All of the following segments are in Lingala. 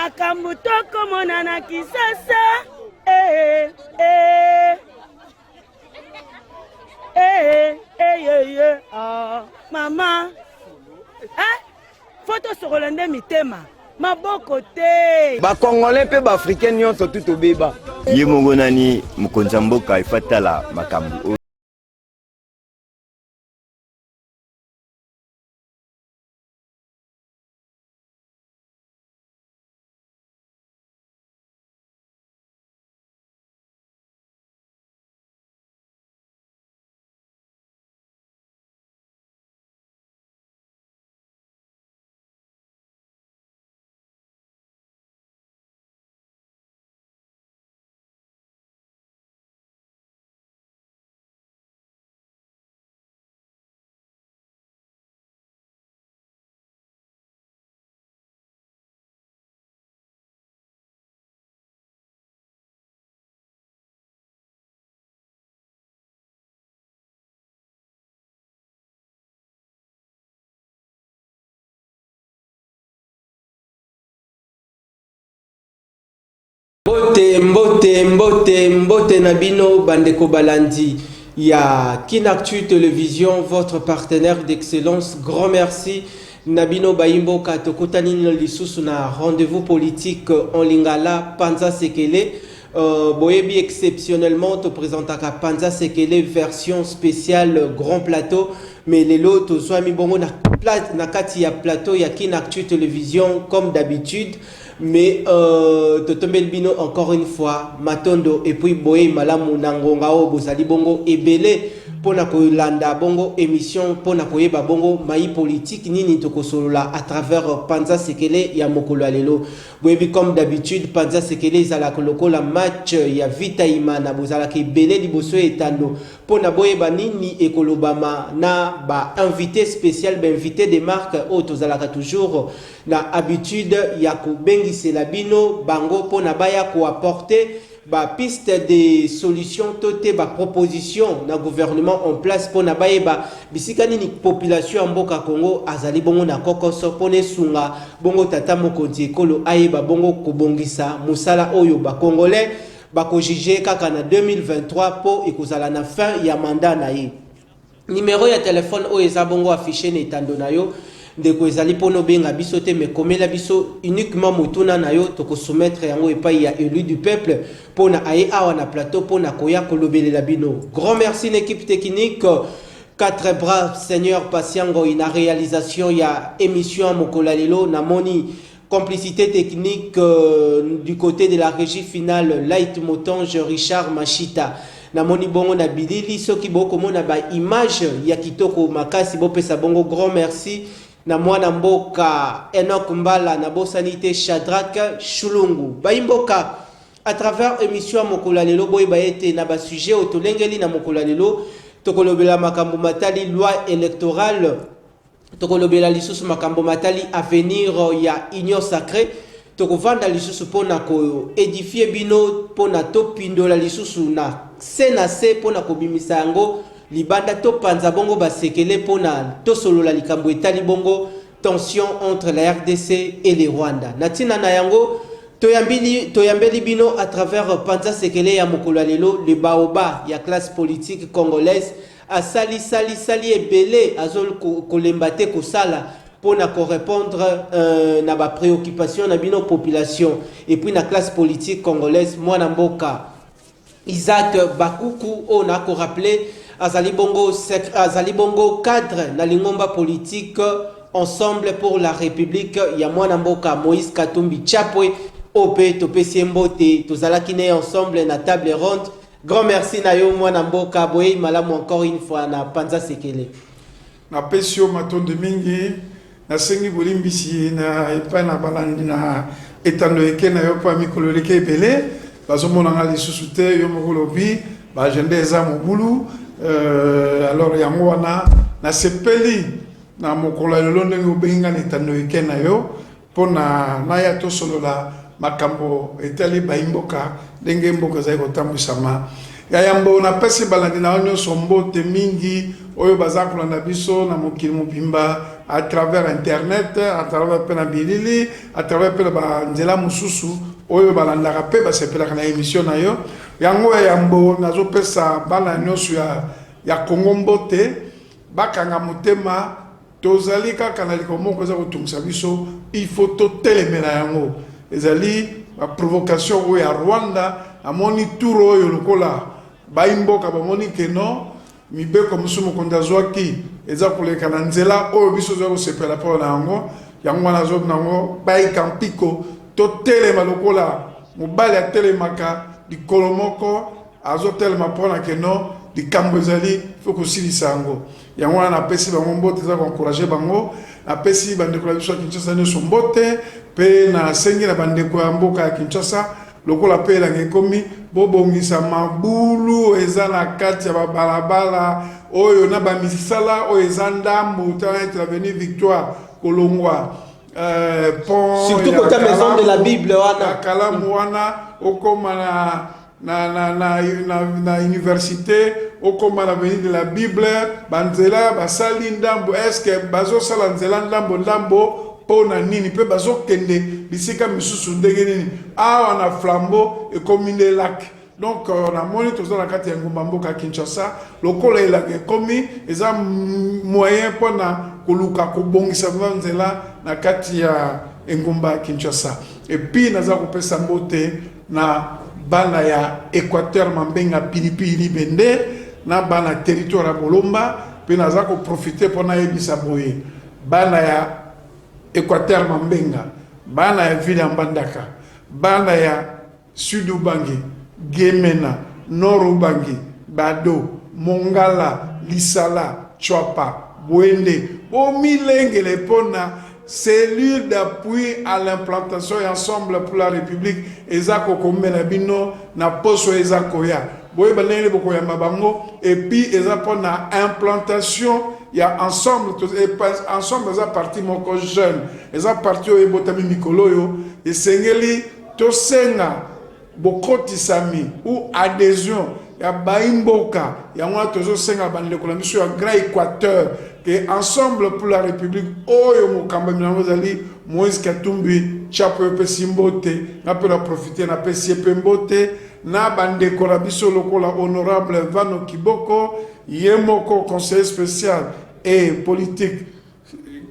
makambo tokomona na Kisasa. Eh eh eh eh eh ah mama photo sokolande mitema maboko te ba congolais pe ba africain nyonso tout obeba ye mongo nani mokonza mboka ifatala makambo. Mbote Nabino Bandeko Balandi. Il y a Kinactu Télévision, votre partenaire d'excellence. Grand merci. Nabino Baimbo Katokotanino Lisusu na rendez-vous politique en Lingala, Panza Sekele. Boyebi exceptionnellement te présente à Panza Sekele version spéciale grand plateau. Mais les lots, soit mi bongo na kati ya plateau, ya Kinactu Télévision comme d'habitude. Mais Totombel Bino encore une fois Matondo et puis Boye Malamu Nangongao Bozali Bongo et Belé pona kolanda bongo émission pona koyeba bongo mai politique nini tokosolola à travers Panza Sekele ya mokolo alelo. Boyebi comme d'habitude Panza Sekele zala koloko la match ya Vita Imana bozala ke Belé liboso etando pona boyeba nini ekolobama na ba invité spécial ba invité de marque auto zalaka toujours na habitude ya ko bengisi la bino bango pona baya ko apporter ba piste de solutions toté ba proposition na gouvernement en place pona baye ba bisikani ni population mboka Congo azali bongo na kokoso pone sunga bongo tata mokonzi ekolo ayeba bongo kobongisa musala oyo ba congolais ba ko juger kaka na 2023 po ekozala na fin ya mandat na ye. Numéro ya téléphone oyo eza bongo affiché na etando na yo ndeko ezali pono benga biso te mais komela biso uniquement mutuna na yo toko soumettre yango epai ya élu du peuple pona aye awa na plateau pona koya kolobelela bino. Grand merci l'équipe technique 4 bras Seigneur Patiengo ina réalisation ya émission Mokolo Lelo na moni complicité technique du côté de la régie finale Light Motonge Richard Machita na moni bongo na bilili soki boko mona ba image ya kitoko makasi bopesa bongo grand merci na mwana mboka Enoch Mbala na bosanité Shadrack Shulungu baimboka à travers émission Mokolo Lelo boy baete na ba sujet otolengeli na Mokolo Lelo tokolobela makambo matali loi électorale tokolobela lisusu makambo matali avenir ya union sacrée tokovanda lisusu pona ko édifier bino pona topindola lisusu na senase pona kobimisa yango libanda to panza bongo basekele pona to solola likambo etali bongo tension entre la RDC et le Rwanda natina na yango toyambeli bino à travers Panza Sekele ya mokolo lelo le baoba ya classe politique congolaise a sali ebele azol kolembate kosala pona ko répondre na ba préoccupation na bino population et puis na classe politique congolaise mwana mboka Isaac Bakuku on a ko rappeler azali bongo cadre na lingomba politique ensemble pour la République ya mwana mboka Moïse Katumbi Chapwe Opé topesi mbote tozalaki ne ensemble na table ronde. Grand merci na yo mwana mboka boye malamu encore une fois na Panza Sekele na pesio matonde mingi na sengi bolimbisi na epa na balandi na etando eke na yo pa mikolo leke ebele bazomona nga lisusu te yo mokolobi ba agenda eza mobulu alors yango wana na sepeli na mokolo lelo ndenge obenga na etando eke na yo pona na ya tosolola makambo etali baimboka ndenge mboka za kotambwisama ya yambo na pesi balandi na onyo sombote mingi oyo bazakula na biso na mokili mobimba à travers internet, à travers pena bilili, à travers pena banzela mususu oyo balandaka pe basepelaka na émission na yo yango ya yambo nazo pesa bana nyoso ya Kongo mbote bakanga motema tozali kaka na likomoko za kotungisa biso il faut totelemela yango ezali ba provocation oyo ya Rwanda amoni turo oyo lokola baimboka bamoni keno mibeko musumu kondazwaki eza koleka na nzela oyo biso zo kosepela mpo na yango wana zo nango baikampiko totelema lokola mobali atelemaka likolo moko azotelema mpo na keno likambo ezali fo kosilisa yango wana napesi bango mbote eza koencourage bango napesi bandeko ya biso ya Kinshasa nyonso mbote mpe nasengi na bandeko ya mboka ya Kinshasa lokola pe elanga ekomi bobongisa mabulu eza na kati ya babalabala oyo na bamisala oyo eza ndambo tana avenue Victoire kolongwa pont surtout côté maison de la Bible wana kalamu wana okoma na université okoma na avenue de la Bible banzela basali ndambo est-ce que bazosala nzela ndambo pona nini pe bazokende bisika misusu ndenge nini awa na flambeau ekomi le lac donc na moni toza na kati ya ngumba mboka Kinshasa lokola elanga ekomi eza moyen pona koluka kobongisa nzela na kati ya ngumba Kinshasa et puis naza kopesa mbote na bana ya Équateur Mambenga Pilipili Bende na bana territoire ya Bolomba pe naza ko profiter pona yebisa boye bana ya Équateur Mambenga, bana ya ville ya Mbandaka, bana ya Sud Ubangi, Gemena, Nord Ubangi, Bado, Mongala, Lisala, Chwapa, Bwende, Omilenge le pona cellule d'appui à l'implantation et ensemble pour la République, ezako komena bino na poso ezakoya. Boye balenge bokoya mabango et puis ezapona implantation il y a ensemble eza parti moko jeune eza parti oyo ebotami mikolo yo esengeli tosenga bokotisami ou adhésion ya baimboka yango tozosenga bandeko na biso ya Grand Équateur que ensemble pour la République oyo mokamba minango ezali Moïse Katumbi chapo epesi mbote na pe na profiter na pesi epe mbote na bandeko na biso lokola honorable Vano Kiboko Yemoko conseiller spécial et politique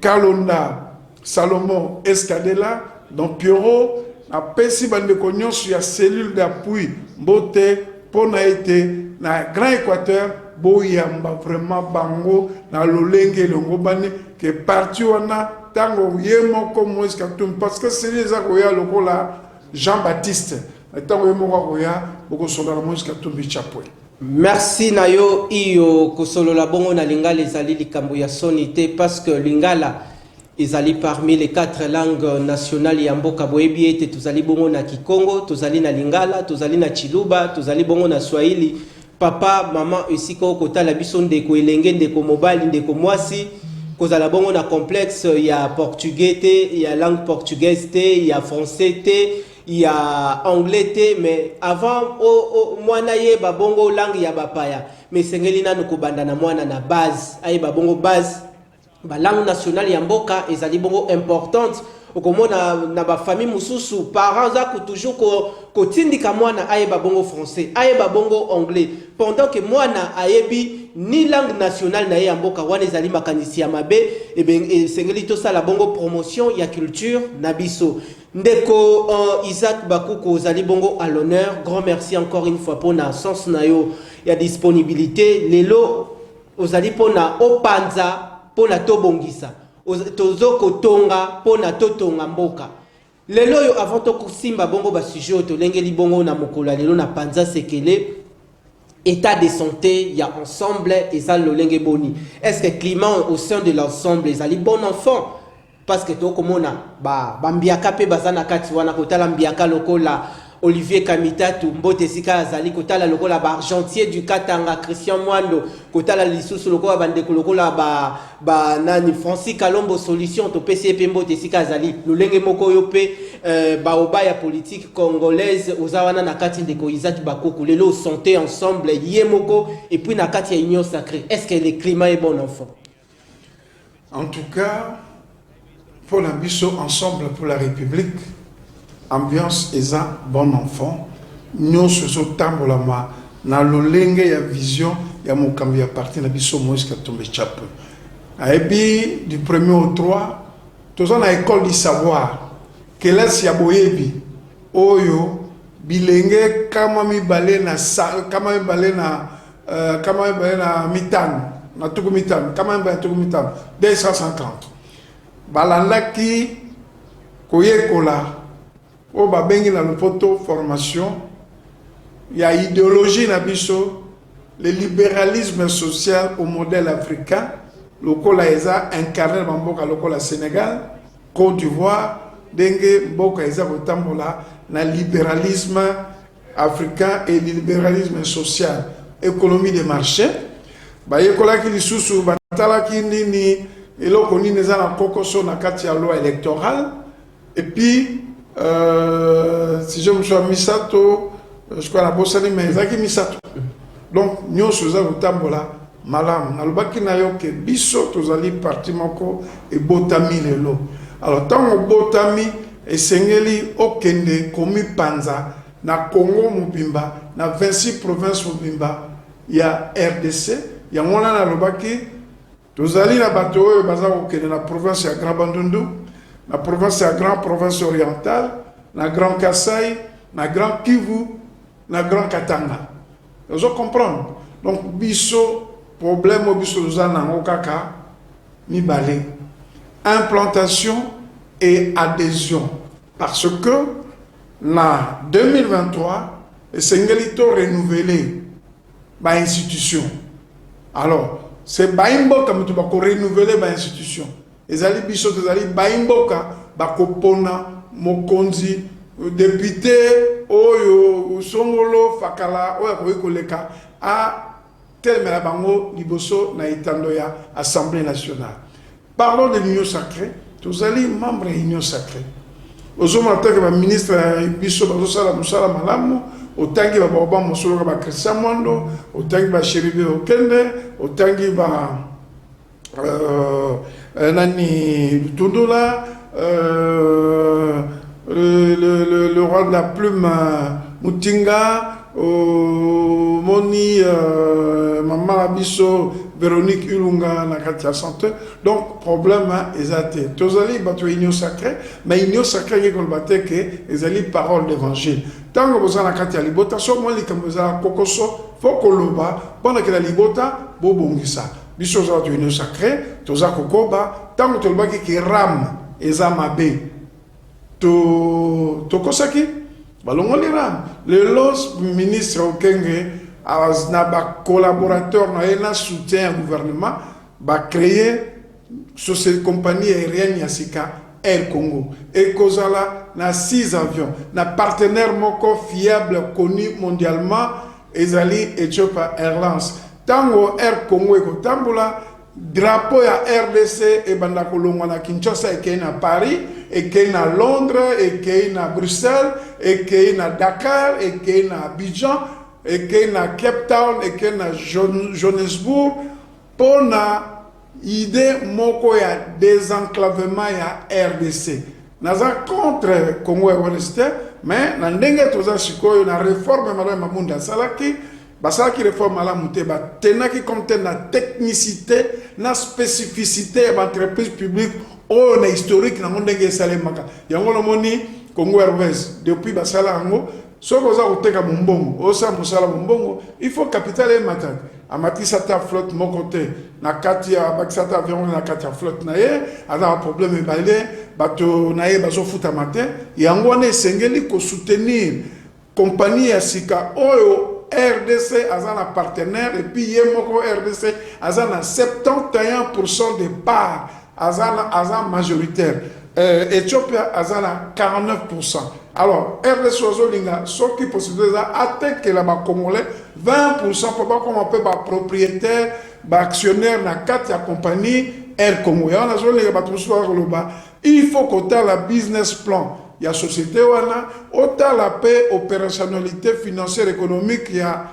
Kalonda Salomon Escadela donc Pierrot na pesi bandeko nyonso ya cellule d'appui mbote pona été na Grand Équateur boyamba vraiment bango na lolenge longo bani que parti wana tango Yemoko Moïse Katumbi parce que c'est les akoya lokola Jean-Baptiste tango Yemoko akoya boko sola Moïse Katumbi chapeau. Merci Nayo iyo kosolola bongo na lingala ezali likambo ya sonité parce que lingala ezali parmi les 4 langues nationales ya mboka boyebi ete tozali bongo na Kikongo, tozali na lingala, tozali na Chiluba, tozali bongo na Swahili. Papa, maman esika okotala biso ndeko elenge ndeko mobali ndeko mwasi kozala bongo na complexe ya portugais te, ya langue portugaise te, ya français te, il y a anglais mais avant mwana ye babongo langue ya bapaya mais sengeli nanu kobanda na mwana na base ay babongo base ba langue nationale ya mboka ezali bongo importante okomona na ba famille mususu parents za ko toujours ko tindika mwana ay babongo français ay babongo anglais pendant que mwana ayebi ni langue nationale na ya mboka wana ezali makanisi ya mabe et ben sengeli to sala bongo promotion ya culture na biso. Ndeko Isaac Bakuko ozali bongo à l'honneur. Grand merci encore une fois pour na sens na yo ya disponibilité. Lelo ozali pona opanza pona tobongisa. Tozoko tonga pona totonga mboka. Lelo yo avant to kusimba bongo ba sujet to lengeli bongo na mokola lelo na panza sekele état de santé ya ensemble et ça le lenge boni. Est-ce que climat au sein de l'ensemble ezali bon enfant? Parce que to komona ba mbiaka pe bazana kati wana kotala mbiaka lokola Olivier Kamitatu mbote sika azali kotala lokola ba Gentil du Katanga Christian Mwando kotala lisusu lokola bandeko lokola ba nani Francis Kalombo solution to PCP mbote sika azali lolenge moko yo pe ba obaya politique congolaise ozawana na kati ndeko Isaac Bakoko lelo santé ensemble yemoko et puis na kati ya union sacrée. Est-ce que le climat est bon enfant? En tout cas, pour la biso ensemble pour la République, ambiance est un bon enfant. Nous sommes tambolama na lolenge ya vision ya mokambi ya parti na biso Moïse Katumbi Chapwe. Aebi du 1er au 3, tous en école du savoir que laisse ya boyebi oyo bilenge kama mi balé na mitano na tuku mitano kama mi balé tuku mitano 250 balandaki koyekola o babengi na lopoto formation ya idéologie na biso le libéralisme social au modèle africain lokola eza incarné na mboka lokola Sénégal, Côte d'Ivoire, denge mboka eza kotambola na libéralisme africain et libéralisme social, économie de marché. Bayekola ki lisusu batala ki nini eloko nini eza na kokoso na kati ya loi électorale. Et puis si je me suis misato, je crois la bosani mais ezaki misato. Donc nous sommes kotambola malam nalobaki na yo ke biso tozali parti moko e botami lelo. Alors tant botami esengeli okende komi panza na Congo mobimba na 26 provinces mobimba ya RDC ya ngona na lobaki tozali na bato oyo baza okende na province ya Grand Bandundu, na province ya Grand Province Orientale, na Grand Kasaï, na Grand Kivu, na Grand Katanga. Vous comprenez? Donc biso problème biso tozana ngokaka mi balé implantation et adhésion parce que na 2023 Sengelito renouvelé ba institution. Alors c'est baimboka mutu ba ko renouveler ba institution ezali biso tozali baimboka ba kopona mokonzi député oyo songolo fakala oyo ko koleka a tel mais la bango liboso na itando ya Assemblée nationale. Parlons de l'union sacrée. Tous allez membres de l'union sacrée. Aux hommes en tant que ministre biso bazosala musala malamu, autant que ba mosolo ba Christian Mwando, autant que ba Chéribe Okende, autant que ba nani Tundula, le roi de la plume Mutinga, Moni Maman Abisso, Véronique Ulunga, na Katia Santé. Donc, problème est tous allés battre union sacrée, mais union sacrée qui est que les alliés parole d'évangile. Tant que vous avez la Katia Libota, soit moi, comme vous avez Kokoso, faut que l'oba, pendant que la Libota, Bobongisa. Biso za union sacrée, toza Kokoba, tant que tu le qui ram, Ezamabe, to Kosaki. Le los ministre Okenge a collaborateur na soutien au gouvernement va créer société compagnie aérienne Yassika Air Congo et kozala na 6 avions na partenaire moko fiable connu mondialement ezali Ethiopia Airlines tango Air Congo eko tambola drapeau ya RDC et banda kolongwa na Kinshasa et na Paris et na Londres et na Bruxelles et na Dakar et na Abidjan et na Cape Town et na Johannesburg pour na idée moko ya désenclavement ya RDC naza contre Congo Ouest mais na ndenge toza sikoyo na réforme madame Mamunda Salaki basalaki réforme ala muteba tenaki compte na technicité na spécificité de l'entreprise publique ou na historique na ndenge salemaka yango no moni Congo Airways depuis basala ngo soko za kuteka mumbongo osa musala mumbongo il faut capital et matin amatisa ta flotte mon côté na katia bakisata avion na katia flotte na ye ada problème balé bato na ye bazo futa matin yango ne sengeli ko soutenir compagnie ya sika oyo RDC a un partenaire et puis Yemoko RDC a 71% des parts a majoritaire. Éthiopie a 49%. Alors, RDC Ozolinga, ce qui possible atteint que la Congolais 20% pour pas comme on peut propriétaire, actionnaire dans 4 compagnies Air Congo. Il faut qu'on ait la business plan. Il y a société autant la paix, opérationnalité financière économique, il y a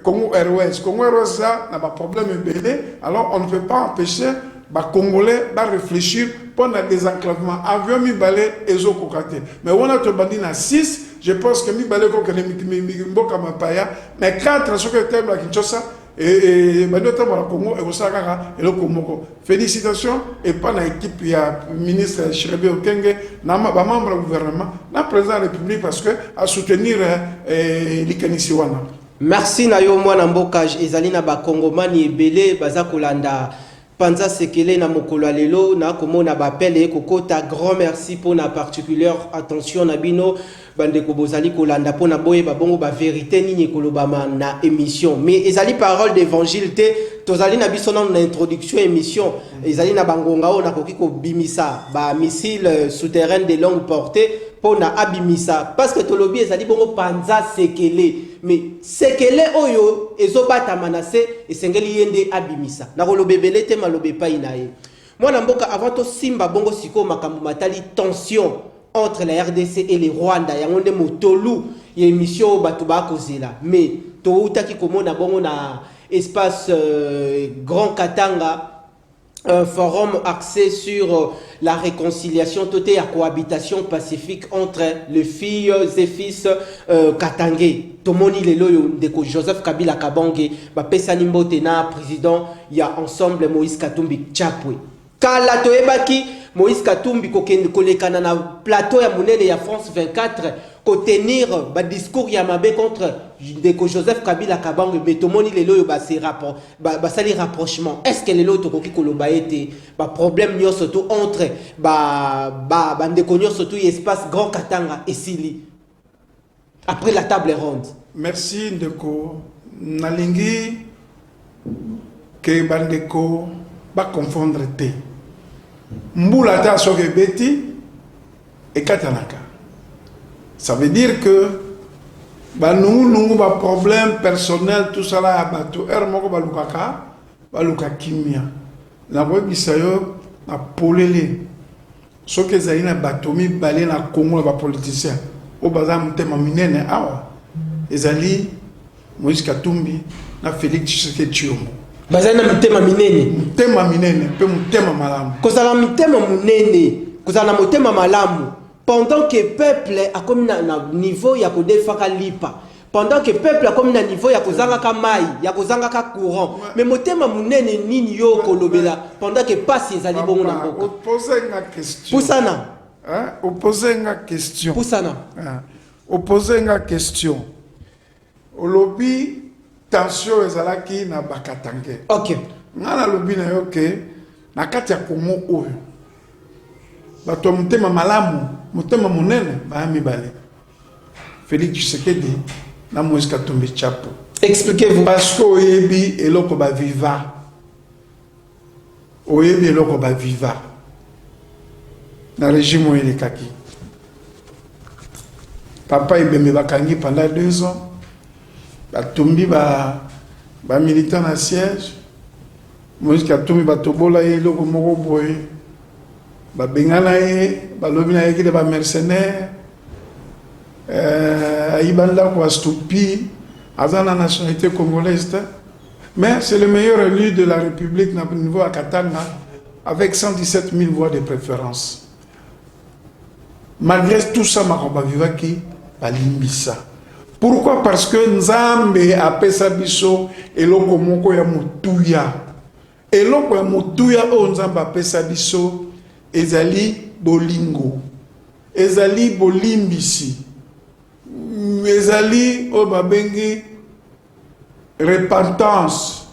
Congo Airways. Congo Airways n'a pas de problème belé. Alors on ne peut pas empêcher les Congolais de réfléchir pour le désenclavement. Avion mi balé et zo kokate. Mais on a tobandi na 6, je pense que mi balé ko mi mboka mapaya, mais 4 sur le thème la Kinshasa et Banota pour le Congo et Osaka et le Congo. Félicitations et pas l'équipe il y a ministre Chirebe Okenge, na membre du gouvernement, na président de la République parce que à soutenir l'Ikanisiwana. Merci na yo mwana mbokage ezali na ba Kongomani ebele baza kolanda Panza Sekele na mokolo lelo na komona ba appel kokota grand merci pour na particulière attention na bino bandeko bozali kolanda pona boye ba bongo ba vérité nini kolobama na émission mais ezali parole d'évangile te tozali na biso na introduction émission ezali na bangonga ona koki ko bimisa ba missile souterrain de longue portée pona abimisa parce que tolobi ezali bongo Panza Sekele mais Sekele oyo ezobata manase esengeli yende abimisa na kolobebele te malobe pa inaye mwana mboka avant to simba bongo siko makambo matali tension entre la RDC et les Rwanda yango nde motolu ya émission bato ba kozela mais to utaki komona bongo na espace Grand Katanga un forum axé sur la réconciliation totale et la cohabitation pacifique entre les filles et fils Katangé. Tomoni Leloyo Ndeko Joseph Kabila Kabange, Pesa Nimbote na président, il y a ensemble Moïse Katumbi Chapwe. Kala Toebaki, Moïse Katumbi kolekana na plateau ya monene ya France 24 ko tenir ba discours ya mabe contre Ndeko Joseph Kabila Kabange betomoni lelo yo ba se rapport ba sali rapprochement est-ce que lelo to koki koloba ete ba problème nyo surtout entre ba Ndeko nyo surtout espace Grand Katanga et Sili après la table ronde. Merci Ndeko nalingi que bandeko ba confondre te Mboula ta soke beti et katanaka. Ça veut dire que nous ba problème personnel tout ça là bato moko balukaka baluka kimia. Na ko bisayo na polele. Soke zaina batomi balé na Congo ba politicien. O baza mutema minene awa. Ezali Moïse Katumbi na Félix Tshisekedi Tshilombo. Bazana mutema minene. Mutema minene, pe mutema malamu. Kozala mutema munene, kozala mutema malamu. Pendant que peuple a comme na niveau ya kodefaka lipa. Pendant que peuple a comme na niveau ya kozanga ka mai, ya kozanga ka courant. Mais mutema munene nini yo kolobela pendant que passe ezali bongo na mboka. Opposer une question. Pusana. Hein? Opposer une question. Pusana. Opposer une question. Au lobby tension ezalaki na Bakatange. OK. Ngana lobi na yo ke na kati ya Congo oyo. Bato mutema malamu, mutema munene ba mibale. Félix Tshisekedi na Moïse Katumbi Chapwe. Expliquez-vous. Parce que oyebi eloko ba viva. Oyebi eloko ba viva. Na régime oyo kaki. Papa ibeme bakangi pendant 2 ans. Batumbi ba militant na siège Moïse Katumbi batobola ye loko moko boye ba bengana ye ba lobi na ye ki de ba mercenaire aibanda ko astupi azana nationalité congolaise mais c'est le meilleur élu de la République na niveau à Katanga avec 117 000 voix de préférence. Malgré tout ça makoba vivaki balimbisa. Pourquoi? Parce que Nzambe a pesa biso eloko moko ya mutuya. Eloko ya mutuya o Nzambe a pesa biso ezali bolingo. Ezali bolimbisi. Ezali o babengi repentance.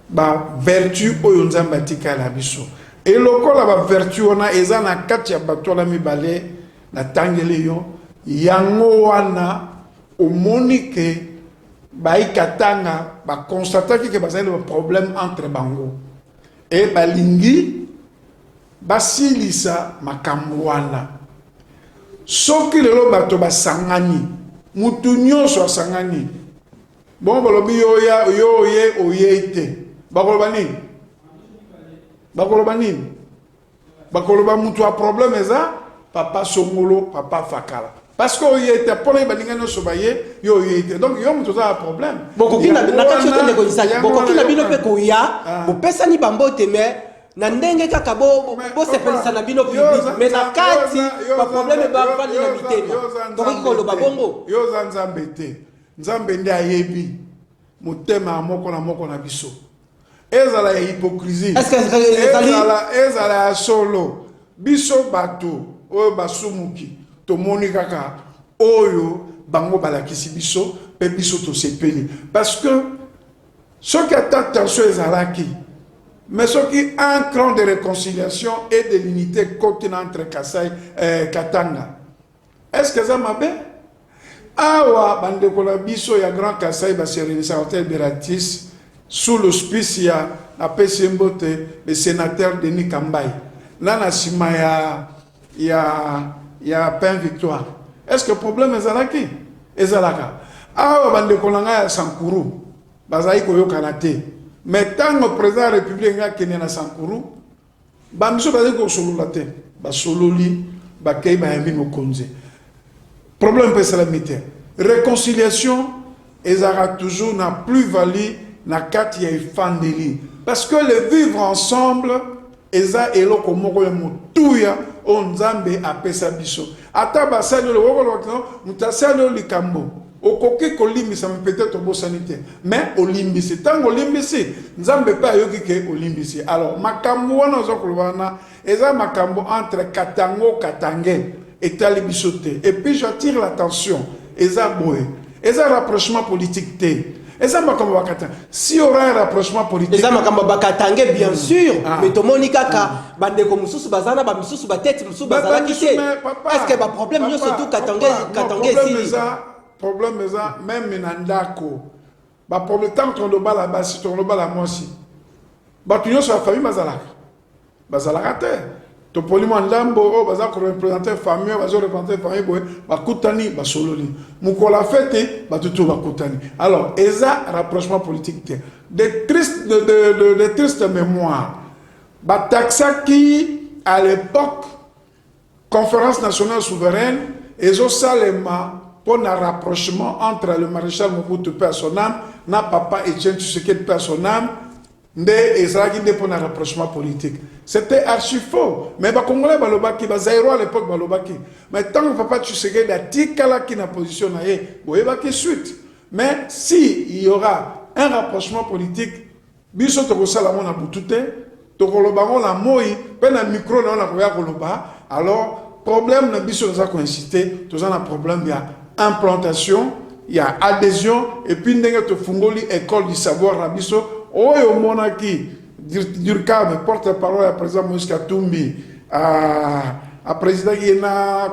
Ba vertu o Nzambe atika la biso. Eloko la ba vertu ona eza na kati ya bato la mibale na tangele yo yango wana au monique baï katanga ba constater que bazali un problème entre bango et balingi basilisa makambo wana soki lelo bato basangani mutu nyonso asangani bon balobi oye te bakoloba nini bakoloba mutu a problème eza papa songolo papa fakala parce que oye te pona balinga nyonso baye oye te donc yo mutu za problème bokokina nakati yo tende koyisaki bokokina bino mpe koya bopesani bambote me na ndenge kaka bosepelisa na bino public mais na kati baproblème bafandi na mitema tokoki koloba bongo yo za nzambe te nzambe nde ayebi motema moko na biso ezala ya hypocrisie ezala ya solo biso bato oyo basumuki tomoni kaka oyo bango balakisi biso pe biso tosepeli parce que soki ata tension ezalaki mais ce qui un cran de réconciliation et de l'unité continent entre Kasai et Katanga. Est-ce que ça m'a bien? Awa bandeko la biso ya Grand Kasai ba service hôtel Beratis sous l'auspice ya na Pesembote le sénateur Denis Kambai. Là na sima ya Pain Victoire. Est-ce que le problème est zalaki? Ezalaka. Awa bandeko la nga ya Sankuru bazai koyo kanate. Mais tant que le président de la République a été à Sankuru, il y a des solo la tête, sololi, bakay ba yami mokonze. Problème c'est la mité. Réconciliation, ezara toujours n'a plus valu na kati ya ifandeli. Parce que le vivre ensemble, eza eloko moko ya mutuya onzambe apesa biso. Ata basalo le woko mutasalo likambo. Okoki kolimbisa peut-être au sanité mais olimbisi tant olimbisi nzambe pa yoki ke olimbisi alors makambo wana zokolwana eza makambo entre Katangé et Talibisote et puis j'attire l'attention eza boye eza rapprochement politique te eza makambo bakata si aura un rapprochement politique eza makambo bakatangé bien sûr mais tomoni kaka bandeko mususu bazana ba mususu ba tête mususu bazana kite est-ce que ba problème yo surtout Katangé si problème ça même minandako ba problème tant qu'on le bala basi on le bala moi aussi ba tu sur la famille bazalaka te to polimo ndambo baza ko représenter famille baza représenter famille boy ba kutani ba sololi mukola fete ba tutu ba kutani alors eza rapprochement politique te de triste mémoire ba taxaki à l'époque conférence nationale souveraine ezo salema pour un rapprochement entre le maréchal Mobutu personnel, na papa Etienne Tshisekedi personnel, pour un rapprochement politique. C'était archi faux. Mais les Congolais balobaki, les Zaïro à l'époque balobaki. Mais tant que papa Tshisekedi a tikala qui na position na ye, boyebaki suite. Mais si il y aura un rapprochement politique, biso to kosala mona butute, to koloba la moi, pe na micro na na koya koloba, alors problème na biso za ko inciter, to za na problème ya implantation, il y a adhésion, et puis il y a école du savoir rabiso, oyo monaki, Durkab, porte-parole à président Moïse Katumbi, à président qui est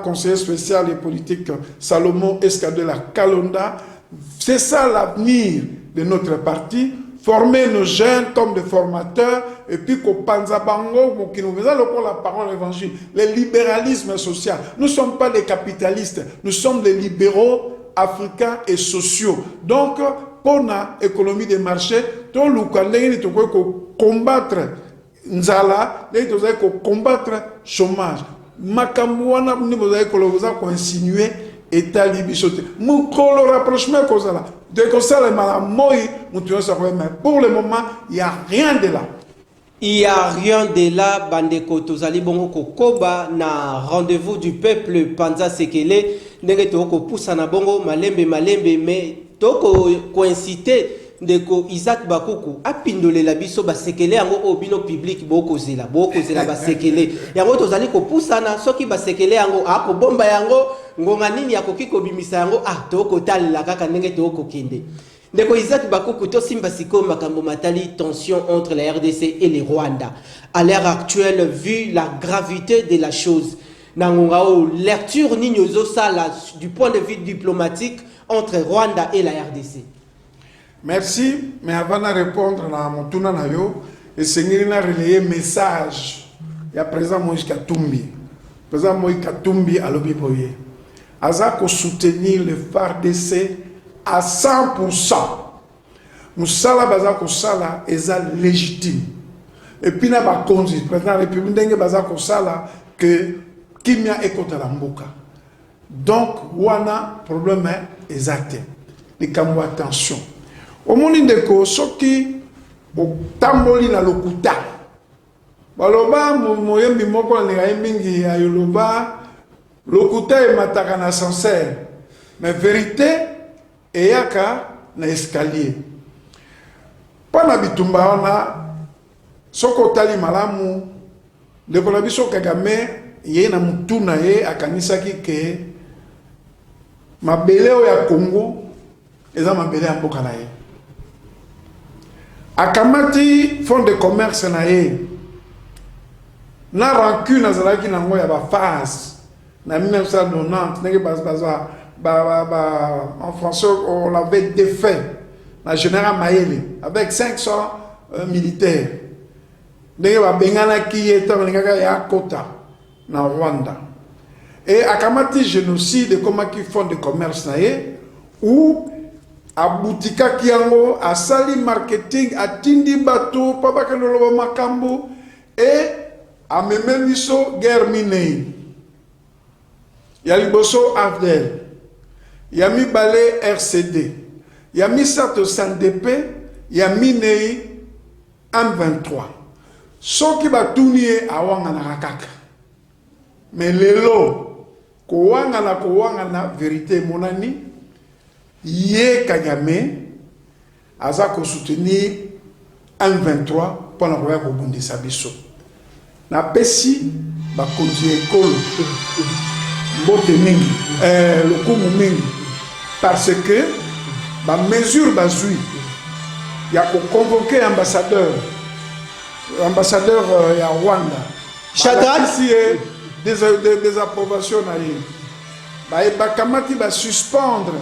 conseiller spécial et politique Salomon Escadela Kalonda, c'est ça l'avenir de notre parti, former nos jeunes comme des formateurs, et puis qu'au Panzabango, qui nous faisait la parole évangile, le libéralisme social. Nous ne sommes pas des capitalistes, nous sommes des libéraux africains et sociaux. Donc, pour l'économie des marchés, tout le monde combattre Nzala, combattre le chômage. Makamouana, vous avez insinué État Libisoté. Moukolo rapprochement comme ça. De ça, mais pour le moment, il n'y a rien de là. Il n'y a rien de là, Bandeko Tozali Bongo Kokoba, na rendez-vous du peuple Panza Sekele, Nenge Toko Poussana Bongo, Malembe, mais Toko coïncité Ndeko Isaac Bakuku, Apindole la biso Basekele, Yango Obino public, Boko Zela Basekele. Yango Tozali Poussana, Soki Basekele, Yango, Ako Bomba Yango, Ngonganini Yakoki Kobimisa Yango, Toko Tal, la Kaka Nenge Toko Kinde. Ndeko Isaac Bakuku to simbasiko makambo matali tension entre la RDC et le Rwanda. À l'heure actuelle, vu la gravité de la chose, nangongao lecture nignozo sala du point de vue diplomatique entre Rwanda et la RDC. Merci, mais avant de répondre à mon tournant na yo, et c'est une relayer message Il y a président Moïse Katumbi. Président Moïse Katumbi à l'Obiboye. Azako soutenir le FARDC à 100%. Moussala Bazako Sala est légitime. Et puis, n'a pas conduit. Le président de la République n'a pas Sala que Kimia est contre la Mboka. Donc, wana problème est exact. Les camons attention. Au monde de ko, ce qui au tamboli na lokuta. Baloba moyembi moko na ngai mingi ya yoloba lokuta e mataka na sincère. Mais vérité et yaka na escalier. Pana bitumba wana soko tali malamu de ko na biso Kagame ye na mutuna ye akanisaki ke mabele ya Congo eza mabele ya mboka na ye. Akamati fond de commerce na ye na rancune azalaki nango ya ba phase na 1990 nenge en français on l'avait défait na général Mayele avec 500 militaires nenge ba bengana ki eta ngaka ya kota na Rwanda et akamati génocide comme qui fond de commerce na ye ou aboutika kiango asali marketing atindi bato papa kelolo makambo et a même miso guerre minei ya liboso Afdel ya mi balé RCD ya mi sato SNDP ya minei M23 soki batunie awanga na kaka mais lelo kowanga na vérité monani Yé Kagame aza ko soutenir M23 pendant que ko bundi sabiso na pesi ba konzi ekolo mbote mingi lokumu mingi parce que ba mesure bazui ya ko convoquer ambassadeur ya Rwanda Shadrach ici des approbations na ye ba kamati ba suspendre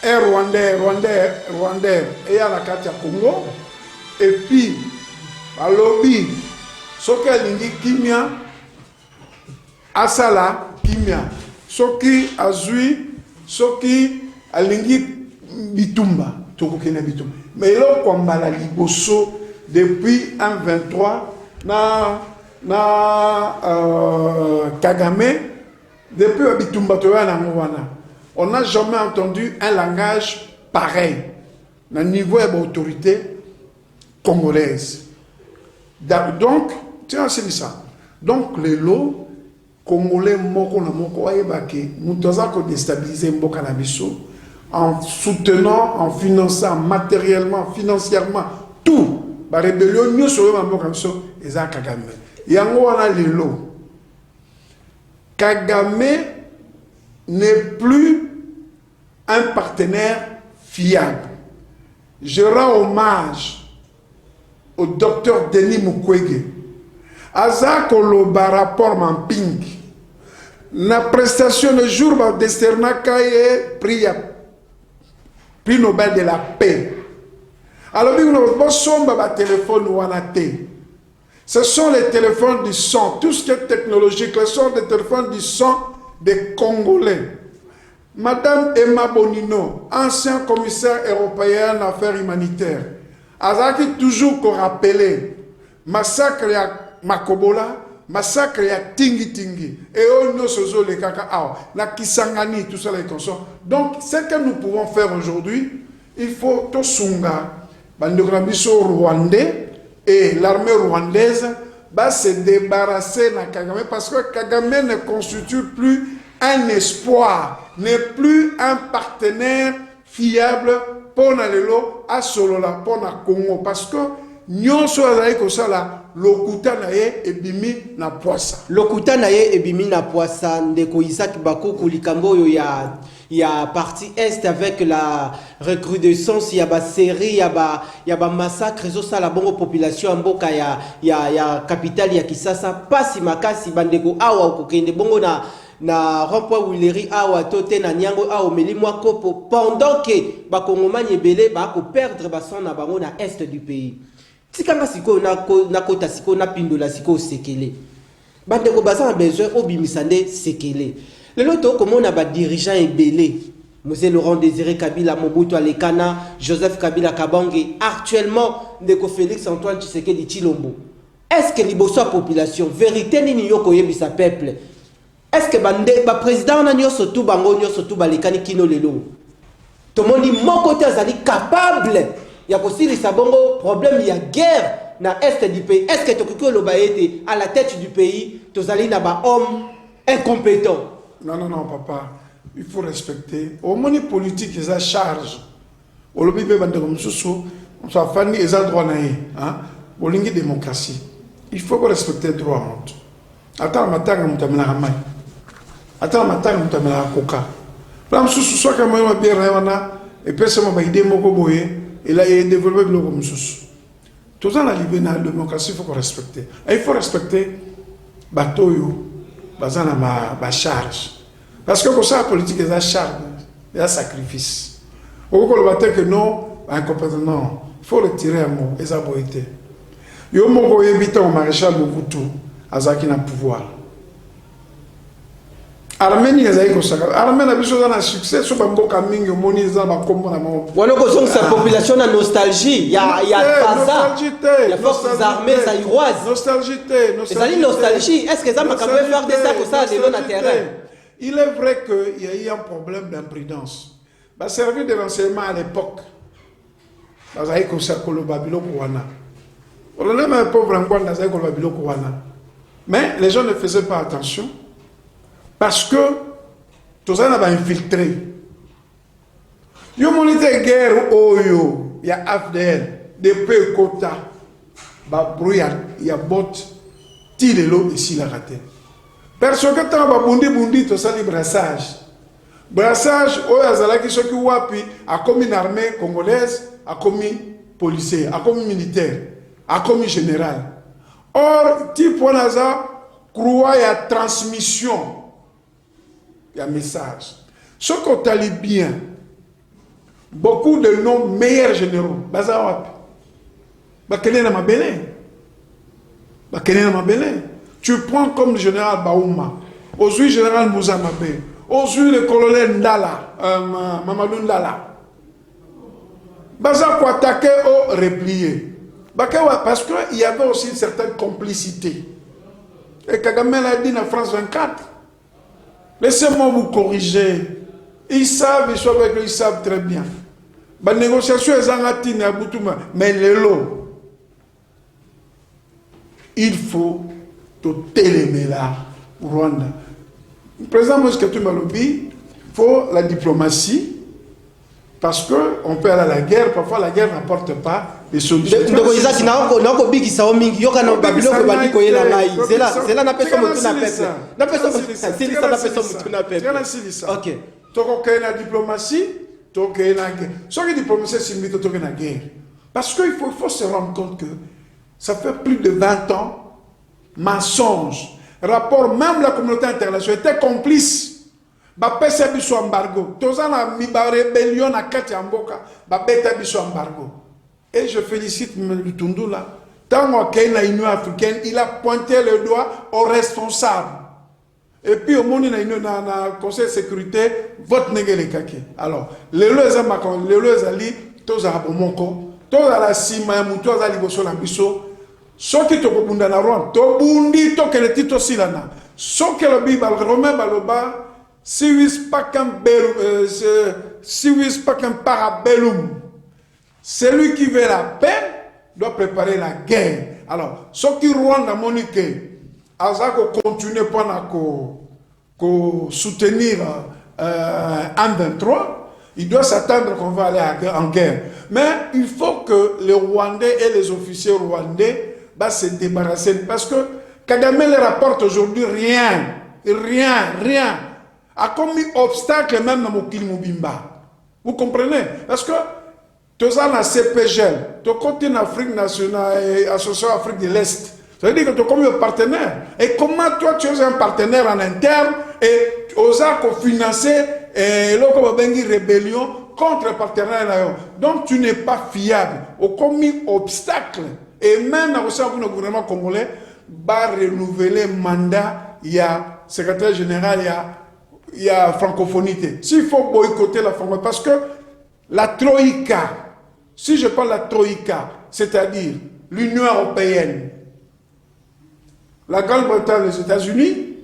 Rwandais et à la carte Congo et puis à lobby ce qu'elle kimia asala kimia ce qui azui ce qui alingi bitumba tokokena bitumba mais là combat la liboso depuis un 23 na Kagame depuis bitumba to na ngwana. On n'a jamais entendu un langage pareil, au niveau de l'autorité congolaise. Donc, tiens, c'est ça. Donc, les lots congolais, nous devons déstabiliser Mboka Nabiso en soutenant, en finançant matériellement, financièrement, tout. La rébellion, nous sommes Mboka Nabiso, et ça, Kagame. Il y a les lots. Kagame n'est plus un partenaire fiable. Je rends hommage au docteur Denis Mukwege. Azako lo rapport mamping. La prestation de jour va décerner prix Nobel de la paix. Alors, téléphone ou ce sont les téléphones du son, tout ce qui est technologique, ce sont des téléphones du son des Congolais. Madame Emma Bonino, ancien commissaire européen en affaires humanitaires, a toujours rappelé massacre à Makobola, massacre à Tingi Tingi, et on nous sozo les cacao, la Kisangani, tout ça les consomment. Donc, ce que nous pouvons faire aujourd'hui, il faut tout sunga, bandograbiso rwandais et l'armée rwandaise va se débarrasser de Kagame parce que Kagame ne constitue plus un espoir, n'est plus un partenaire fiable pour Nalelo à Solola, pour na Congo. Parce que nous sommes là, lokuta na ye ebimi na poisa. Lokuta na ye ebimi na poisa, ndeko Isaac Bakoko likambo yo ya partie est avec la recrudescence, il y a ba série, il y a ba massacre, zo ça la bongo population mboka ya capitale ya Kisasa, pasi makasi bandeko awa kokende bongo na rond-point Wileri awa tote na nyango awa meli mwa kopo pendant que ba kongomani ebele ba ko perdre ba son na bango na est du pays. tikanga siko na kota siko na pindola siko sekele bande ko baza na besoin obimisande sekele lelo to komona ba dirigeant ebele Monsieur Laurent Désiré Kabila Mobutu Alekana Joseph Kabila Kabange actuellement ndeko Félix Antoine Tshisekedi Tshilombo. Est-ce que liboso la population vérité ni yoko yebisa peuple? Est-ce que ba président na nyoso tout bango nyoso tout balekani kino lelo? Tomoni mon côté azali capable ya kosilisa bongo problème ya guerre na est du pays. Est-ce que tokiko lobaete à la tête du pays tozali na ba homme incompétent? Non, papa. Il faut respecter. Au moins, les politiques, ils ont charge. Au lobby, ils ont fanny, ils ont droit à au ligne démocratie. Il faut respecter le droit. Attends, matin, on t'a mis la main. Attends, matin, on t'a mis la coca. Là, je suis sûr que moi, je bien et personne m'a aidé, mon boboye, et là, il a développé le comme sous. Tout ça, la démocratie, il faut respecter. Et il faut respecter bateau, bazana ma charge. Parce que pour ça, la politique est un charme, il y a un sacrifice. Au bout de que non, non, il faut retirer un mot, et ça a été. Il y a un mot qui évite au maréchal Mobutu, à ce qui n'a pouvoir. Arménie, Arménie a besoin d'un succès, sur le camin, au monde, ils ont comme on a sa population a nostalgie, il y a Faza, il y a forces armées zaïroises. Nostalgie. Est-ce que ça m'a quand même faire des sacs au sein des zones à terrain? Il est vrai qu'il y a eu un problème d'imprudence. Le service de renseignement à l'époque, mais les gens ne faisaient pas attention parce que tout ça n'a infiltré. Il y a une guerre, il y a AFDL, depuis Kota, il y a bot, Tilelo ici la raté. Parce que tant que bundi to sali brassage. Brassage o azala ki soki wapi a commis une armée congolaise, a commis policier, a commis militaire, a commis général. Or ti ponaza croit ya transmission ya message. Ce qu'on tali bien beaucoup de nos meilleurs généraux baza wapi. Ba kenena mabele. Ba kenena mabele. Tu prends comme le général Baouma, aujourd'hui le général Mouzamabé, aujourd'hui le colonel Ndala, Mamadou Ndala. Baza pour attaquer ou replier. Parce qu'il y avait aussi une certaine complicité. Et Kagame l'a dit en France 24. Laissez-moi vous corriger. Ils savent, ils savent très bien. La négociation est en Atine, mais les lots, il faut télémé là, Rwanda. Le président Moïse Malobi, il faut la diplomatie, parce qu'on peut aller à la guerre, parfois la guerre n'apporte pas les solutions. C'est la diplomatie, parce qu'il faut se rendre compte que ça fait plus de 20 ans mensonge, rapport, même la communauté internationale était complice. Bapesa biso embargo. Tozana mi ba rébellion na kati amboka, babeta biso embargo. Et je félicite Lutundu là. Tant qu'il y a l'Union africaine, il a pointé le doigt aux responsables. Et puis au monde na Conseil de sécurité, vote négele kake. Alors, les lois makon, les lois ali, toza bomoko, toza la sima mutu azali boso na biso. Ce qui te bunda na Rwanda, to bundi to kele tito silana. Ce que le Bible romain baloba, si wis pakam parabellum. Celui qui veut la paix doit préparer la guerre. Alors, ce qui Rwanda monique, azako continuer pendant qu'on soutenir M23, il doit s'attendre qu'on va aller en guerre. Mais il faut que les Rwandais et les officiers rwandais se débarrasser. Parce que Kagame le rapporte aujourd'hui rien. A commis obstacle même dans Mokili Mobimba. Vous comprenez? Parce que tu as la CPGL, tu as une Afrique nationale et Association Afrique de l'Est. Ça veut dire que tu es comme un partenaire. Et comment toi tu es un partenaire en interne et tu as financé une rébellion contre le partenaire? Donc tu n'es pas fiable. Au commis obstacle. Et même dans le gouvernement congolais, va renouveler le mandat, il y a secrétaire général, il y a francophonie. S'il faut boycotter la francophonie, parce que la Troïka, si je parle de la Troïka, c'est-à-dire l'Union européenne, la Grande-Bretagne, les États-Unis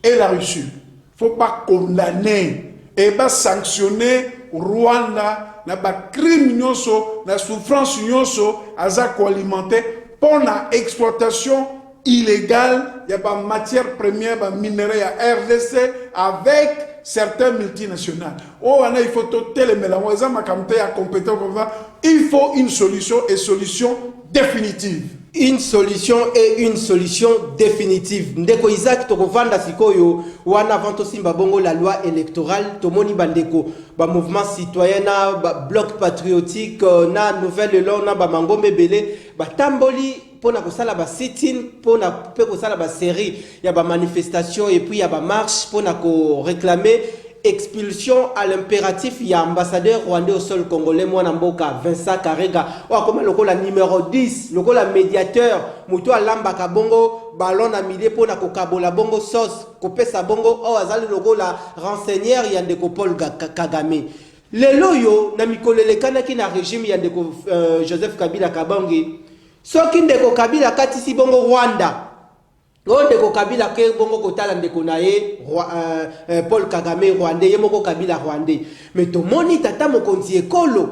et la Russie, il ne faut pas condamner et pas sanctionner Rwanda, na crime na souffrance alimentaire pour la exploitation illégale, il y a des matières premières, des minéraux à RDC avec certains multinationales. Oh, il faut tout les mélanger, il faut une solution et solution définitive. Une solution et une solution définitive. Ndeko Isaac Tokovanda Sikoyo, wana vanto simba bongo la loi électorale, tomoni bandeko, ba mouvement citoyen na ba bloc patriotique na nouvelle loi na ba mangombe belé, ba tamboli pona kosala ba sit-in, pona pe kosala ba série, ya ba manifestation et puis ya ba marche pona ko réclamer expulsion à l'impératif, il y a ambassadeur rwandais au sol congolais, moi Namboka, Vincent Karega, ou comme le la numéro 10, le la médiateur, Moutou Alamba Kabongo, ballon à midi pour na kokabola bongo sauce, kopesa bongo, oh azali logo la renseignière yandeko Paul Kagame. Le loyo, na mikolele kanaki na régime yandeko Joseph Kabila Kabangi, soki ndeko Kabila katisi bongo Rwanda. Ndeko Kabila ke bongo kotala ndeko na ye Paul Kagame Rwandais yemoko Kabila Rwandais mais to moni tata mokonzi ekolo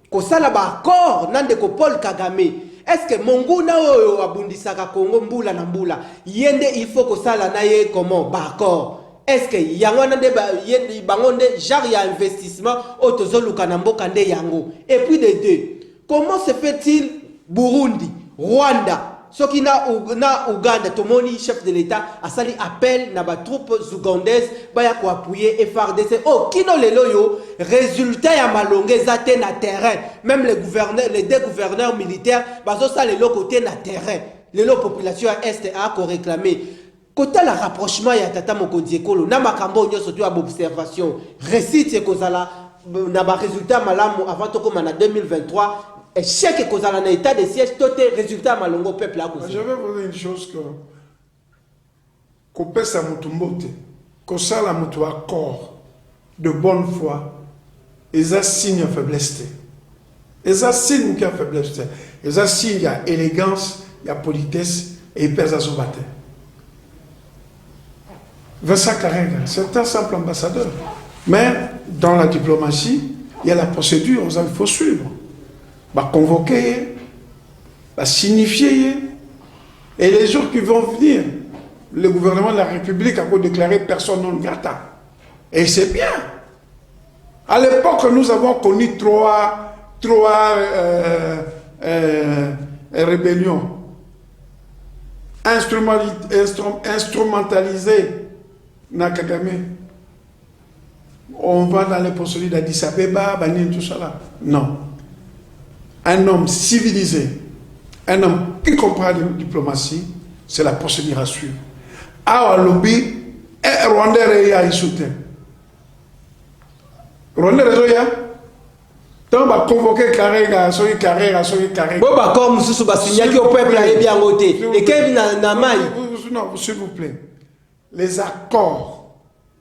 kosala ba accord na ndeko Paul Kagame est-ce que monguna oyo abundisaka Congo mbula na mbula yende il faut kosala na ye comment ba accord est-ce que yango na de ba yende bangonde genre ya investissement otozoluka na mboka nde yango et puis de deux comment se fait-il Burundi Rwanda Soki na Uganda, tomoni chef de l'État a sali appel na ba troupes ougandaises baya ko appuyer FARDC. Oh, kino lelo yo résultat ya malonge zate na terrain. Même les gouverneurs, les deux gouverneurs militaires bazo sa lelo côté na terrain. Lelo population est a ko réclamer. Côté la rapprochement ya tata mokonzi ekolo na makambo nyoso to observation. Récite kozala na ba résultat malamu avant to comme en 2023. Et chaque cause dans l'état de siège, tout est résultat malongo peuple à je vais vous dire une chose que qu'on pèse à Mutumbote, qu'on sait la mutu accord de bonne foi, et ça signe faiblesse. Et ça signe qu'il y a faiblesse. Et ça signe il y a élégance, il y a politesse et il pèse à son bâton. Vincent Karega, c'est un simple ambassadeur. Mais dans la diplomatie, il y a la procédure, il faut suivre. Va convoquer, va signifier, et les jours qui vont venir, le gouvernement de la République a déclaré personne non grata. Et c'est bien. À l'époque, nous avons connu trois rébellions instrumentalisées na Kagame. On va dans les procédures d'Addis Abeba, Banine, tout ça là. Non. Un homme civilisé, un homme qui comprend la diplomatie, c'est la procédure à suivre. Ah, lobby, et Rwandais et à soutien. Rwandais et à donc, on va convoquer Karega, Soyi Karega. Bon, bah, comme nous sommes signalés au peuple a bien voté. Et Kevin n'a maille. Non, s'il vous plaît. Les accords,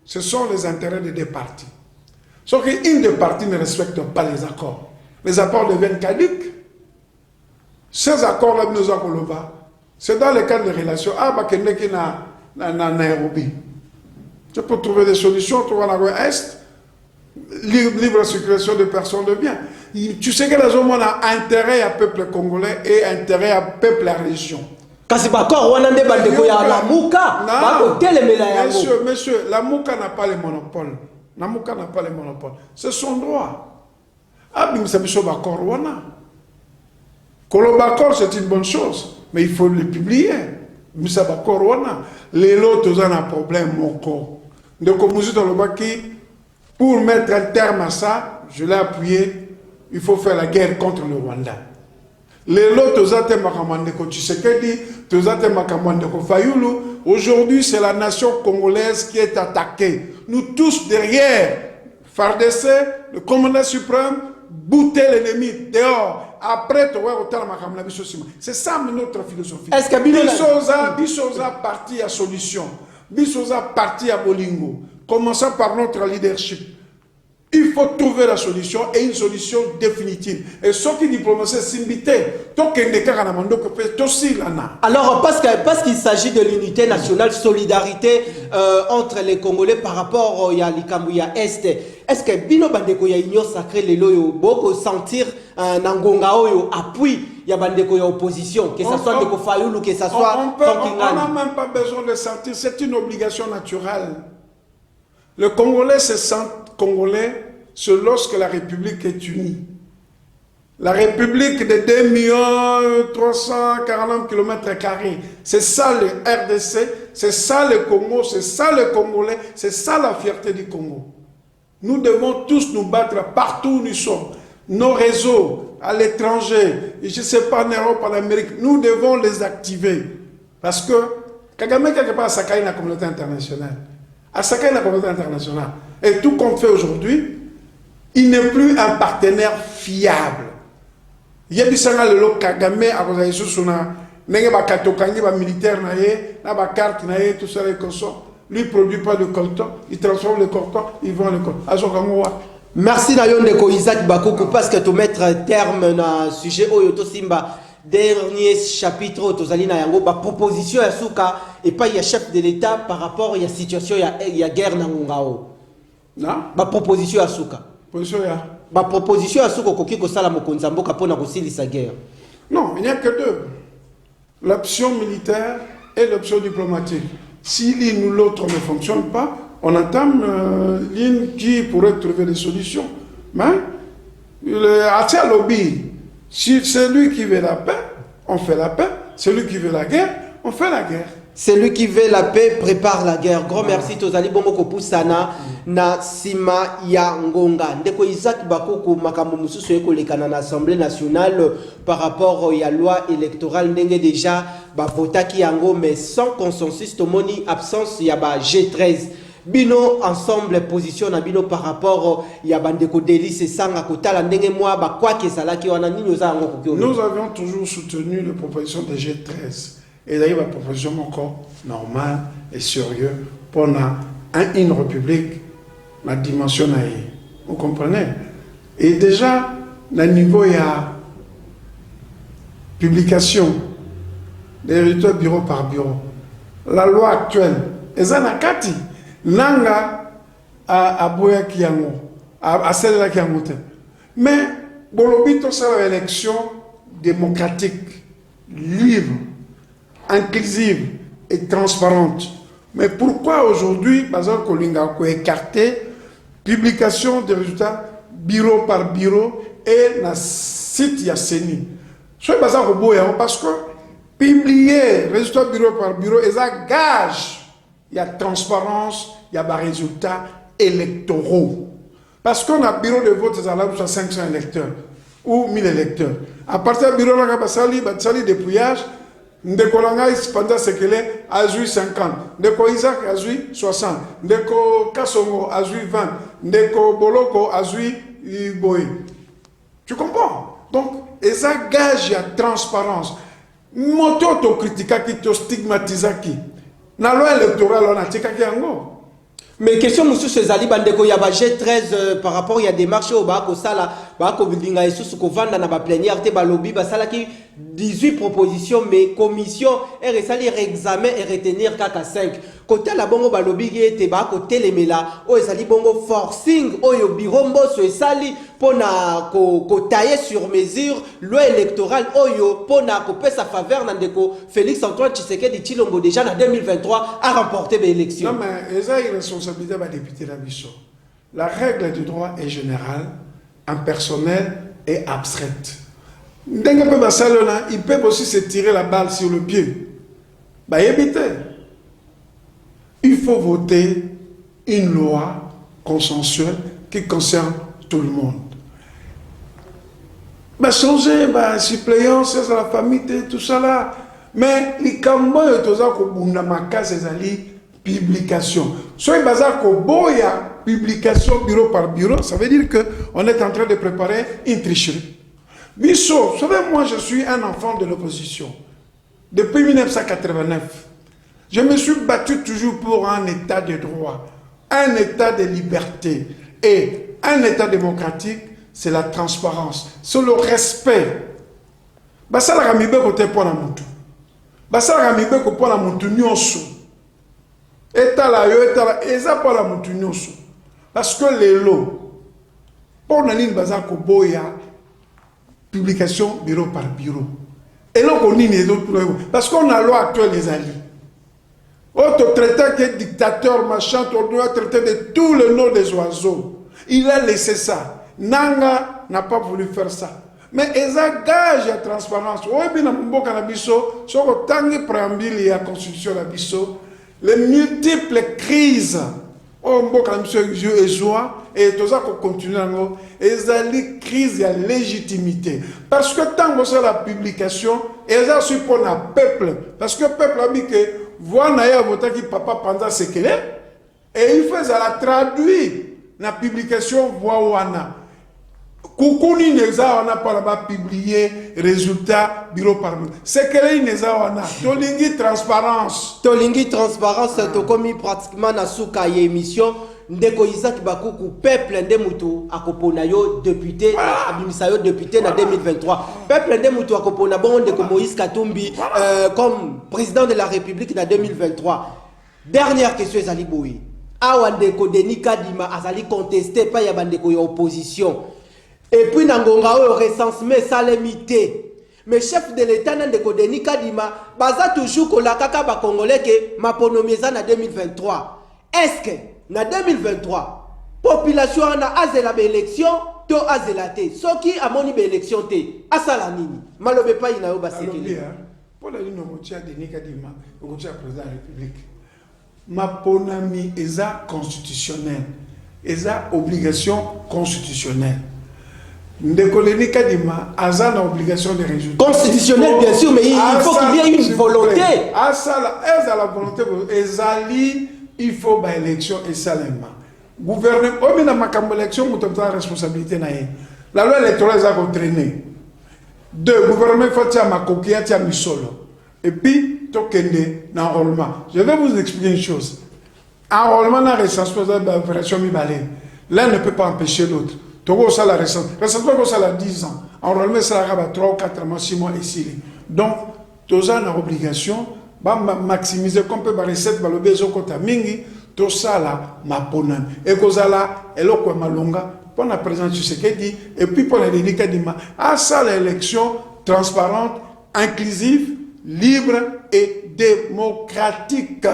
ce sont les intérêts des deux parties. Sauf qu'une des parties ne respecte pas les accords. Les accords deviennent caducs. Ces accords-là, nous avons c'est dans le cadre des relations. Ah, bah, qu'il y a Nairobi. Tu peux trouver des solutions, tu vas dans l'Est, libre circulation de personnes de biens. Tu sais que la zone a intérêt à peuple congolais et intérêt à peuple à région. Monsieur, la Mouka n'a pas le monopole. La Mouka n'a pas le monopole. C'est son droit. Ah, mais c'est un accord. Kolobakor, c'est une bonne chose, mais il faut le publier. Mais c'est accord. Les autres ont un problème. Donc, pour mettre un terme à ça, je l'ai appuyé, il faut faire la guerre contre le Rwanda. Les autres ont aujourd'hui, c'est la nation congolaise qui est attaquée. Nous tous derrière, FARDC, le commandant suprême, bouter l'ennemi dehors après, tu vois, c'est ça notre philosophie. Est-ce que Bissoza parti à solution. Bissoza parti à Bolingo. Commençons par notre leadership. Il faut trouver la solution et une solution définitive. Et ce qui diplomatie s'inviter, alors parce qu'il s'agit de l'unité nationale, solidarité entre les Congolais par rapport à l'Ikambuya Est. Est-ce que Bino Bandeko ya union sacrée les loyo beaucoup sentir un Nangongao appui ya Bandeko ya opposition, que ce soit Ndeko Fayoul ou que ce soit on n'a même pas besoin de sentir, c'est une obligation naturelle. Le Congolais se sent Congolais, c'est lorsque la République est unie. La République de 2 340 km², c'est ça le RDC, c'est ça le Congo, c'est ça le Congolais, c'est ça la fierté du Congo. Nous devons tous nous battre partout où nous sommes. Nos réseaux, à l'étranger, je ne sais pas, en Europe, en Amérique, nous devons les activer. Parce que Kagame, quelque part, a saccagé la communauté internationale. A saccagé la communauté internationale. Et tout qu'on fait aujourd'hui, il n'est plus un partenaire fiable. Il y a des gens qui Kagame a posé sur suna, n'engé ba katokangi ba militaire naé, na ba carte naé, tout ça les conso. Lui produit pas de coltan, il transforme le coltan, il vend le coltan. Merci Nayon Ndeko Isaac Bakoko parce que tu mettre terme na sujet Oyoto Simba dernier chapitre tozali na yango ba proposition ya suka et pas ya chef de l'État par rapport à la situation ya guerre na ngongao. Non? Ba proposition ya suka. Position ya. Ba proposition ya suka koki ko sala mokonzi mboka pona ko silisa guerre. Non, il n'y a que deux. L'option militaire et l'option diplomatique. Si l'une ou l'autre ne fonctionne pas, on entame l'une qui pourrait trouver des solutions. Mais à lobby, si c'est lui qui veut la paix, on fait la paix. Celui qui veut la guerre, on fait la guerre. Celui qui veut la paix prépare la guerre. Grand merci Tozali Bongo Kopusana na sima ya ngonga. Ndeko Isaac Bakoko makambo mususu ekolekana na Assemblée nationale par rapport à la loi électorale ndenge déjà ba votaki yango mais sans consensus tomoni absence ya ba G13. Bino ensemble position na bino par rapport ya bandeko Délice Sanga kotala ndenge moi ba kwa ke salaki wana nini oza yango kokyo. Nous avions toujours soutenu la proposition de G13. Et d'ailleurs, la proposition encore normale et sérieuse pour une république, la dimension naïe. Vous comprenez? Et déjà, le niveau, il y a publication des résultats bureau par bureau. La loi actuelle, Ezanakati, Nanga à Boya Kiyango, à celle-là Kiyango. Mais, Bolobito, c'est l'élection démocratique, libre, inclusive et transparente. Mais pourquoi aujourd'hui, par exemple, Kolinga a écarté publication des résultats bureau par bureau et dans le site Yasseni? Parce que publier résultats bureau par bureau, et ça gage, il y a transparence, il y a des résultats électoraux. Parce qu'on a bureau de vote, ça a 500 électeurs ou 1000 électeurs. À partir du bureau, on a sali dépouillage. Ndeko Langai pendant ce qu'il est a joué 50, Ndeko Isaac a joué 60, Ndeko Kasongo a joué 20, Ndeko Boloko a joué Boy. Tu comprends? Donc, et ça gage la transparence. Moto to critica qui to stigmatisa qui. Na loi électorale on a tika ki yango. Mais question monsieur Cezali bandeko ya ba G13 par rapport ya démarche au ba ko sala ba ko bindinga esusu ko vanda na ba plénière te ba lobby ba sala ki 18 propositions mais commission et resali examen et retenir kaka 5 côté la bongo ba lobby te ba ko telemela o ezali bongo forcing oyo birombo so esali pona ko tailler sur mesure loi électorale oyo pona ko pesa faveur na ndeko Félix Antoine Tshisekedi Tshilombo déjà en 2023 a remporté les élections. Non mais eza responsabilité ba député la biso. La règle du droit est générale, impersonnelle et abstraite. Ils peuvent aussi se tirer la balle sur le pied. Il faut voter une loi consensuelle qui concerne tout le monde. Changer, suppléance, c'est la famille, tout ça là. Mais les Cambodges, c'est publication. Soit bazar ko boya publication bureau par bureau, ça veut dire que on est en train de préparer une tricherie. Bisso, vous savez, moi je suis un enfant de l'opposition. Depuis 1989, je me suis battu toujours pour un état de droit, un état de liberté. Et un état démocratique, c'est la transparence, c'est le respect. Basala ramibe kote pona mutu. Basala ramibe ko pona mutu nyonso. Etala yo etala eza pona mutu nyonso. Parce que les lots, pour nani baza ko boya publication bureau par bureau. Et là on dit les autres parce qu'on a loi actuelle les alliés. Autre traitant qui est dictateur machin, on doit traiter de tous les noms des oiseaux. Il a laissé ça. Nanga n'a pas voulu faire ça. Mais ils gage la transparence. Les multiples crises. Et tout ça continue et crise de légitimité. Parce que tant que c'est la publication, ils ont su pour le peuple. Parce que le peuple a dit que voilà, voter qui papa pendant ce qu'il est. Et il fait ça la traduire. La publication voix wana. Kukuni neza wana pas là-bas publier résultat bureau par bureau. C'est que les neza wana. Tolingi transparence. Tolingi transparence to commis pratiquement na souka y émission ndeko Isaac Bakuku peuple ndemutu akopona yo député abimisa yo député na 2023. Peuple ndemutu akopona bon ndeko Moïse Katumbi comme président de la République na 2023. Dernière question ezali boyi. Awa ndeko Denis Kadima azali contesté pa ya bandeko ya opposition. Et puis nangonga o recensement salemité. Mais chef de l'État ndeko Denis Kadima baza toujours kolakaka ba congolais ke maponomieza na 2023. Est-ce que na 2023 population na azela ba élection to azela te. Soki amoni ba élection te asala nini? Malobe pa ina yo basekeli. Pour la ligne motia Denis Kadima, au président de la République. Ma ponami est constitutionnelle, est obligation constitutionnelle. Ndekoleni Kadima a une obligation de résultat. Constitutionnelle bien sûr, mais il faut qu'il y ait une volonté. À ça, la volonté, il faut une élection et salement. Gouvernement, au moins dans ma élection, vous avez responsabilité. La loi électorale est entraînée. Deux, gouvernement il faut que ma coquille ait solo. Et puis, l'enrôlement. Je vais vous expliquer une chose. Enrôlement dans la recensement de la version mi-balée. L'un ne peut pas empêcher l'autre. Togo ça la recensement, ça la 10 ans. Enrôlement, ça la 3 ou 4 mois, 6 mois et 6 ans. Donc, tout ça, une obligation, maximiser comme peut recette, le besoin de mingi, tout ça là, ma ponan. Et que ça là, et là, quoi, ma longa, pour la présence de ce qu'il dit, et puis pour la délicat d'ima. À ça, l'élection transparente, inclusive, libre et démocratique.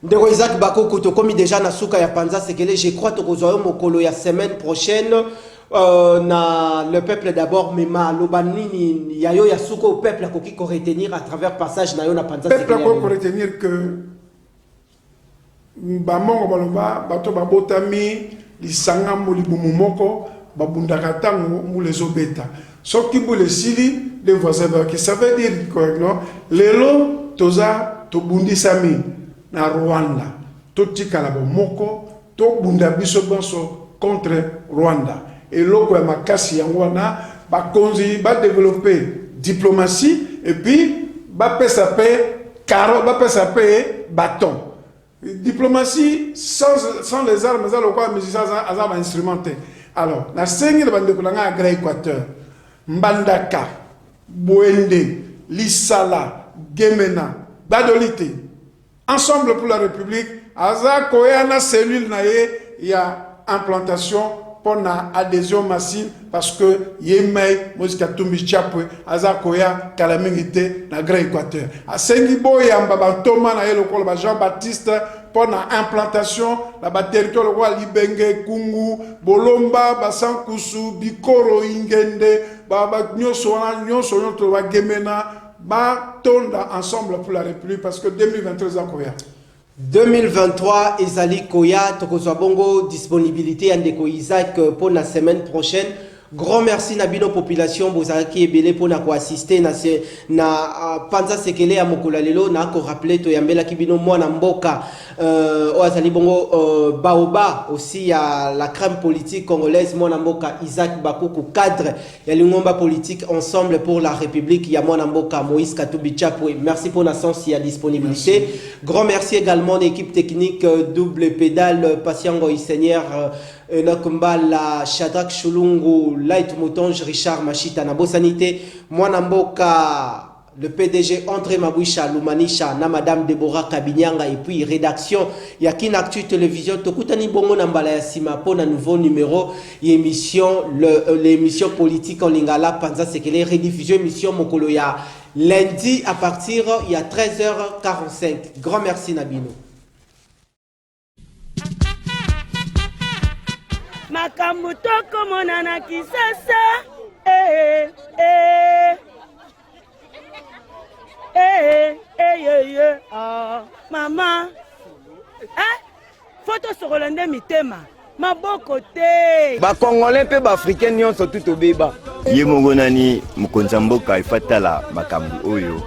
Ndeko Isaac Bakuku to komi déjà na souka ya panza sekele je crois to kozoyo mokolo ya semaine prochaine na le peuple d'abord mema lobanini yayo ya souko au peuple akoki ko retenir à travers passage na yo na panza sekele. Peuple ko retenir que bamongo baloba bato babotami lisanga molibumu moko babundaka tango mu les obeta. Soki bu les sili les voisins qui ça veut dire quoi non lelo toza to bundi sami na Rwanda totika la moko to bunda biso banso contre Rwanda et loko ya makasi yango wana ba konzi ba développer diplomatie et puis ba pesa pe caro ba pesa pe bâton diplomatie sans les armes ça loko musicien azaba instrumenté alors na sengi le bande kolanga agra Équateur Mbandaka Bwende Lisala Gemena Badolite Ensemble pour la République, Aza Koyana cellule nae, il y a implantation pour la adhésion massive parce que Yemei, Mosika Tumbi Chapwe, Aza Koya, Kalamingite, na Grand Équateur. A Sengibo et Mbaba Thomas nae le Jean-Baptiste pour la implantation, la territoire le roi Libenge, Kungu, Bolomba, Basankusu, Bikoro, Ingende, Baba Nyosona, Nyosona, Gemena. Tonda ensemble pour la République parce que 2023 Koya. 2023 Ezali Koya Tokozwa Bongo disponibilité Andeko Isaac pour la semaine prochaine. Grand merci na bino population bozalaki ebele pona ko assister na panza sekele ya mokolo lelo na ko rappeler to yambela ki bino mwana mboka azali bongo baoba aussi ya la crème politique congolaise mwana mboka Isaac Bakuku cadre ya lingomba politique ensemble pour la République ya mwana mboka Moïse Katumbi Chapwe. Merci pour la sens et disponibilité. Merci. Grand merci également l'équipe technique double pédale Patiengo Seigneur Nakumbala, Shadrach Chulungu, Light Moutonge, Richard Machita, Nabosanité, Mwanamboka, le PDG André Maboucha, Lumanisha, na Madame Deborah Kabinyanga, et puis rédaction, Yakin Actu Télévision, Tokutani Bongo Nambala Yassima, pour un nouveau numéro, émission, l'émission politique en Lingala, Panza Sekele, rediffusion émission Mokoloya, lundi à partir, il y a 13h45. Grand merci Nabino. Makambo toko monana kisasa mama photo sokolande mitema maboko te ba congolais pe ba africain nyonso tout obeba ye mongo nani mokonza mboka ifatala makambo oyo